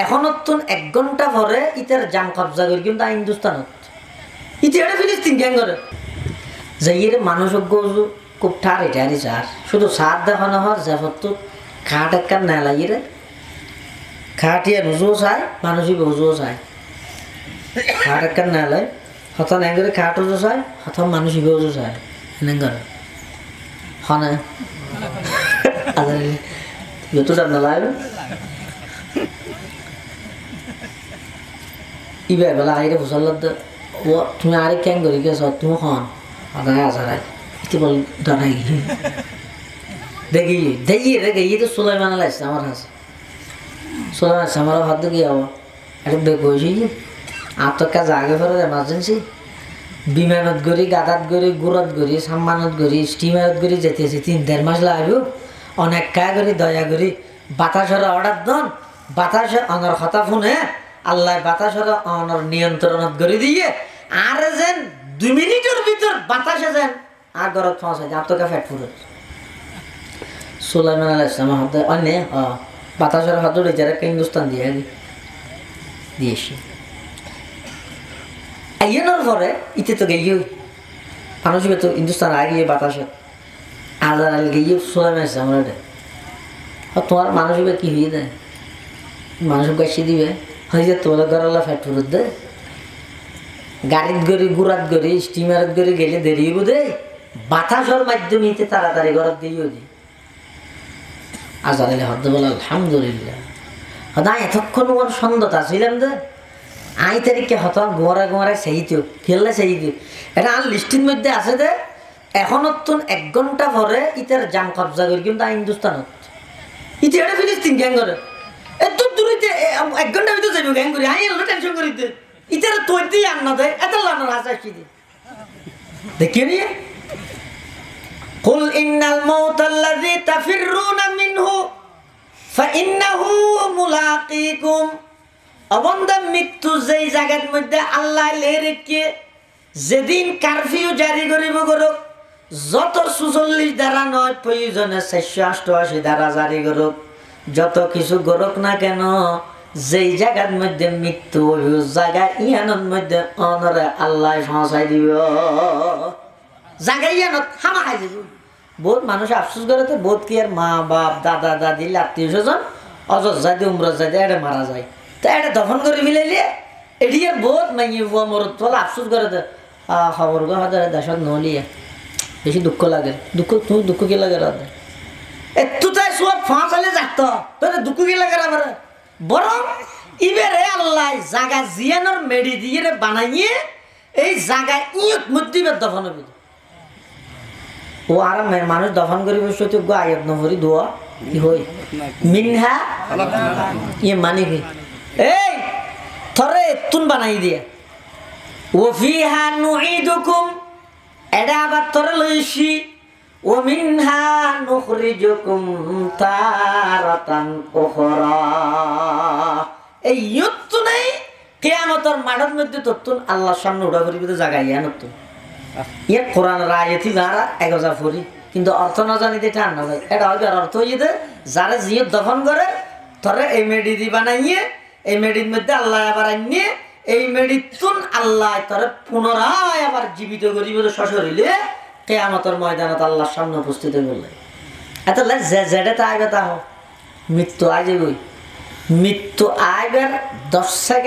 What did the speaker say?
এখনতুন 1 ঘন্টা পরে ইতার জাম কবজা করি কিন্তু হিন্দুস্তানত ইতে ফিলিস্তিন গ্যাং করে যাইয়ের মানুষ খুব ঠারি ঠারি সার শুধু সার দেখানো হওয়ার যাবত খাট একটা না লাগিয়ে খাটিয়া রুজুও চায় মানুষই বুঝুও চায় খাট একটা না লাই হত না করে খাট রুজু চায় হত মানুষই বুঝু চায় এনে করে হনে যত না লাগবে ইবে বেলা আইরে বুঝাল ও তুমি আরে কেন করি গেছ তুমি খন আদায় আসারাই ইতি বল দাঁড়াই দেখি দেখি রেখে তো সুলাইমান লাগছে আমার হাসে সুলাইমান আছে আমার হাত দিয়ে যাবো একটা বেগ হয়েছি আর তো কাজ আগে ফেরত এমার্জেন্সি বিমানত গড়ি গাদাত গড়ি গুড়ত গড়ি সাম্মানত গড়ি স্টিমারত গড়ি যেতেছি 3-4 মাস লাগবে অনেক কায় করি দয়া করি বাতাসের অর্ডার দন বাতাসে অনর কথা ফোনে আল্লাহ বাতাসের অনর নিয়ন্ত্রণত করে দিয়ে আর যেন 2 মিনিটের ভিতর বাতাসে যেন আর ঘরত পৌঁছায় আর তোকে ফ্যাট ফুরত সুলাইমান আলাইহিস সালাম হাতে অন্য বাতাসের হাত ধরে যারা হিন্দুস্তান দিয়ে দিয়েছি আইনের পরে ইতে তো গিয়ে মানুষ তো হিন্দুস্তান আগে বাতাসে আলাদা গিয়ে সুলাইমান আলাইহিস সালাম তোমার মানুষ কি হয়ে দেয় মানুষ গাছি দিবে হয়ে তোলা গড়ালা ফ্যাট ফুরত দে গাড়িত গড়ি গুড়াত গড়ি স্টিমারত গড়ি গেলে দেরি হইব দে বাতাসের মাধ্যমে তাড়াতাড়ি ঘরত দিয়ে দিই আজারাইলে হদ্দ বলে আলহামদুলিল্লাহ হ্যাঁ এতক্ষণ ওর সন্দেহতা ছিলাম যে আই তারিখে হত গোয়ারায় সেই দিও খেললে সেই দিও এটা আর লিস্টির মধ্যে আছে যে এখনতুন 1 ঘন্টা পরে ইতার জাম কবজা করি কিন্তু হিন্দুস্তানত ইতে ফিলিস্তিন গ্যাং করে এত দূরিতে 1 ঘন্টার ভিতরে যাইব গ্যাং করি আই এলো টেনশন করিতে ইতার তোর দিয়ে আন না দেয় এত লানোর হাসি দিয়ে দেখিয়ে নিয়ে قل إن الموت الذي تفرون منه فإنه ملاقيكم অবন্ধ মৃত্যু যেই জায়গার মধ্যে আল্লাহ লেরেকে যেদিন কারফিউ জারি করিব করুক যত 46 ধারা নয় প্রয়োজনে 488 ধারা জারি করুক যত কিছু করুক না কেন যেই জায়গার মধ্যে মৃত্যু জায়গা ইয়ানোর মধ্যে অনরে আল্লাহ পৌঁছাই দিব জায়গা ইয়ানত হামা খাই দিব বহুত মানুষ আফসোস করে তো বহুত কি আর মা বাপ দাদা দাদি আত্মীয় স্বজন অযোধ্যা দিয়ে উমরা যায় এটা মারা যায় তো এটা দফন করে মিলাইলে এটি আর বহুত মাইয়ে মরত বলে আফসোস করে তো খবর গো হাজার দেশত নহলিয়ে বেশি দুঃখ লাগে তুমি দুঃখ কি লাগে রাতে একটু তাই সব ফাঁসালে যাত তোর দুঃখ কি লাগে আবার বরং ইবেরে আল্লাহ জাগা জিয়ানোর মেডি দিয়ে বানাইয়ে এই জায়গায় ইয়ত মধ্যে দফন হবে ও আর মানুষ দফন করিব সত্যি আয়াত নহরি দোয়া কি হই মিনহা ইয়ে মানে কি এই থরে তুন বানাই দিয়ে ওফিহা নুঈদুকুম এটা আবার তোরে লইছি ও মিনহা নুখরিজুকুম তারাতান উখরা এই ইয়ত নাই কিয়ামতের মাঠের মধ্যে ততুন আল্লাহর সামনে উঠা করিবে তো জায়গা ইয়ানত ইয়ে কোরআন রায়তি যারা 1000 ফুরি কিন্তু অর্থ না জানিতে টান না ভাই এটা হইবার অর্থ হইতে যারা জিয়ত দফন করে ধরে এই মেডি দি বানাইয়ে এই মেডির মধ্যে আল্লাহ আবার আনিয়ে এই মেডিতুন আল্লাহ তারে পুনরায় আবার জীবিত করিব সশরীরে কিয়ামতের ময়দানত আল্লাহর সামনে উপস্থিত করলে এত যে যেটা আইবে তা মৃত্যু আইবে মৃত্যু আইবার 10 সেকেন্ড